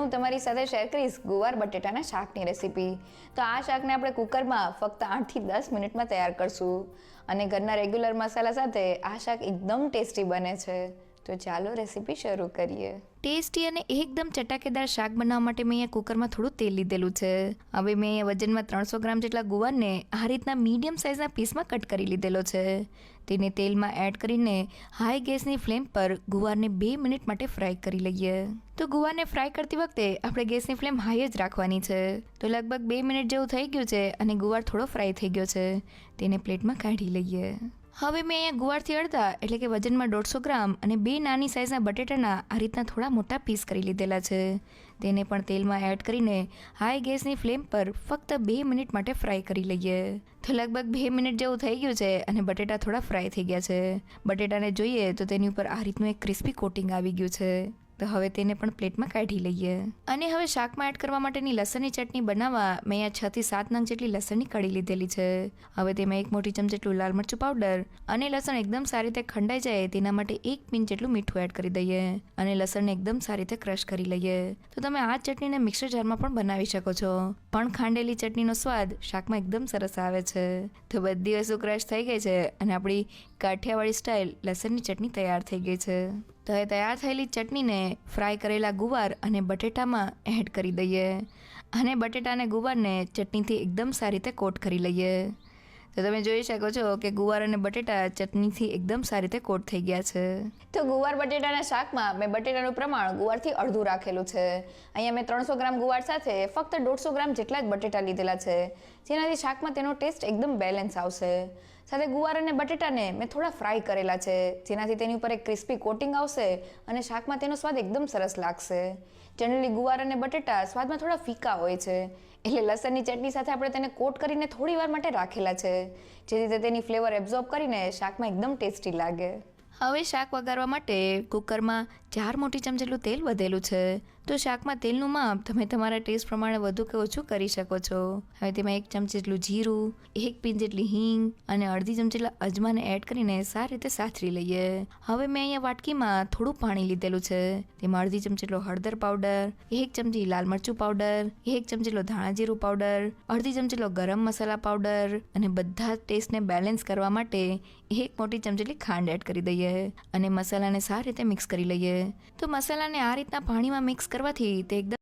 હું તમારી સાથે શેર કરીશ ગુવાર બટેટાના શાકની રેસીપી. તો આ શાકને આપણે કુકરમાં ફક્ત 8 થી 10 મિનિટમાં તૈયાર કરશું અને ઘરના રેગ્યુલર મસાલા સાથે આ શાક એકદમ ટેસ્ટી બને છે. તો ચાલો રેસીપી શરૂ કરીએ. ટેસ્ટી અને એકદમ ચટાકેદાર શાક બનાવવા માટે મેં અહીંયા કુકરમાં થોડું તેલ લીધેલું છે. હવે મેં અહીંયા વજનમાં 300 ગ્રામ જેટલા ગુવારને આ રીતના મીડિયમ સાઇઝના પીસમાં કટ કરી લીધેલો છે. તેને તેલમાં એડ કરીને હાઈ ગેસની ફ્લેમ પર ગુવારને 2 મિનિટ માટે ફ્રાય કરી લઈએ. તો ગુવારને ફ્રાય કરતી વખતે આપણે ગેસની ફ્લેમ હાઈ જ રાખવાની છે. તો લગભગ 2 મિનિટ જેવું થઈ ગયું છે અને ગુવાર થોડો ફ્રાય થઈ ગયો છે. તેને પ્લેટમાં કાઢી લઈએ. હવે મેં અહીંયા ગુવારથી અડધા એટલે કે વજનમાં 150 ગ્રામ અને 2 નાની સાઇઝના બટેટાના આ રીતના થોડા મોટા પીસ કરી લીધેલા છે. તેને પણ તેલમાં એડ કરીને હાઈ ગેસની ફ્લેમ પર ફક્ત 2 મિનિટ માટે ફ્રાય કરી લઈએ. તો લગભગ 2 મિનિટ જેવું થઈ ગયું છે અને બટેટા થોડા ફ્રાય થઈ ગયા છે. બટેટાને જોઈએ તો તેની ઉપર આ રીતનું એક ક્રિસ્પી કોટિંગ આવી ગયું છે. તો હવે તેને પણ પ્લેટમાં કાઢી લઈએ. અને હવે શાકમાં એડ કરવા માટેની લસણની ચટણી બનાવવા મેં અહીંયા 6 થી 7 નંગ જેટલી લસણની કળી લીધેલી છે. હવે તેમાં 1 મોટી ચમચી જેટલું લાલ મરચું પાવડર અને લસણ એકદમ સારી રીતે ખંડાઈ જાય તેના માટે 1 પિંચ જેટલું મીઠું એડ કરી દઈએ અને લસણને એકદમ સારી રીતે ક્રશ કરી લઈએ. તો તમે આ ચટણીને મિક્સર જારમાં પણ બનાવી શકો છો, પણ ખાંડેલી ચટણીનો સ્વાદ શાકમાં એકદમ સરસ આવે છે. તો બધી વસ્તુ ક્રશ થઈ ગઈ છે અને આપણી કાઠિયાવાડી સ્ટાઇલ લસણની ચટણી તૈયાર થઈ ગઈ છે. તો એ તૈયાર થયેલી ચટણીને ફ્રાય કરેલા ગુવાર અને બટેટામાં એડ કરી દઈએ અને બટેટા અને ગુવારને ચટણીથી એકદમ સારી રીતે કોટ કરી લઈએ. તો તમે જોઈ શકો છો કે ગુવાર અને બટેટા ચટણીથી એકદમ સારી રીતે કોટ થઈ ગયા છે. તો ગુવાર બટેટાના શાકમાં મેં બટેટાનું પ્રમાણ ગુવારથી અડધું રાખેલું છે. અહીંયા મેં 300 ગ્રામ ગુવાર સાથે ફક્ત 150 ગ્રામ જેટલા જ બટેટા લીધેલા છે, જેનાથી શાકમાં તેનો ટેસ્ટ એકદમ બેલેન્સ આવશે. સાથે ગુવાર અને બટેટાને મેં થોડા ફ્રાય કરેલા છે, જેનાથી તેની ઉપર એક ક્રિસ્પી કોટિંગ આવશે અને શાકમાં તેનો સ્વાદ એકદમ સરસ લાગશે. જનરલી ગુવાર અને બટેટા સ્વાદમાં થોડા ફીકા હોય છે, એટલે લસણની ચટણી સાથે આપણે તેને કોટ કરીને થોડી વાર માટે રાખેલા છે, જેથી તે તેની ફ્લેવર એબ્ઝોર્બ કરીને શાકમાં એકદમ ટેસ્ટી લાગે. હવે શાક વઘારવા માટે કુકરમાં 4 મોટી ચમચી જેટલું તેલ વધેલું છે. તો શાકમાં તેલનું માપ તમે તમારા ટેસ્ટ પ્રમાણે વધુ કે ઓછું કરી શકો છો. હવે તેમાં 1 ચમચી જેટલું જીરું, 1 પિંચ જેટલી હિંગ અને અડધી ચમચી જેટલા અજમાને એડ કરીને સારી રીતે સાતરી લઈએ. હવે મેં અહીંયા વાટકીમાં થોડું પાણી લીધેલું છે. તેમાં અડધી ચમચી જેટલો હળદર પાવડર, 1 ચમચી લાલ મરચું પાવડર, 1 ચમચી જેટલો ધાણા જીરું પાવડર, અડધી ચમચી જેટલો ગરમ મસાલા પાવડર અને બધા ટેસ્ટને બેલેન્સ કરવા માટે 1 મોટી ચમચી જેટલી ખાંડ એડ કરી દઈએ અને મસાલાને સારી રીતે મિક્સ કરી લઈએ. તો મસાલાને આ રીતના પાણીમાં મિક્સ કરવાથી તે એકદમ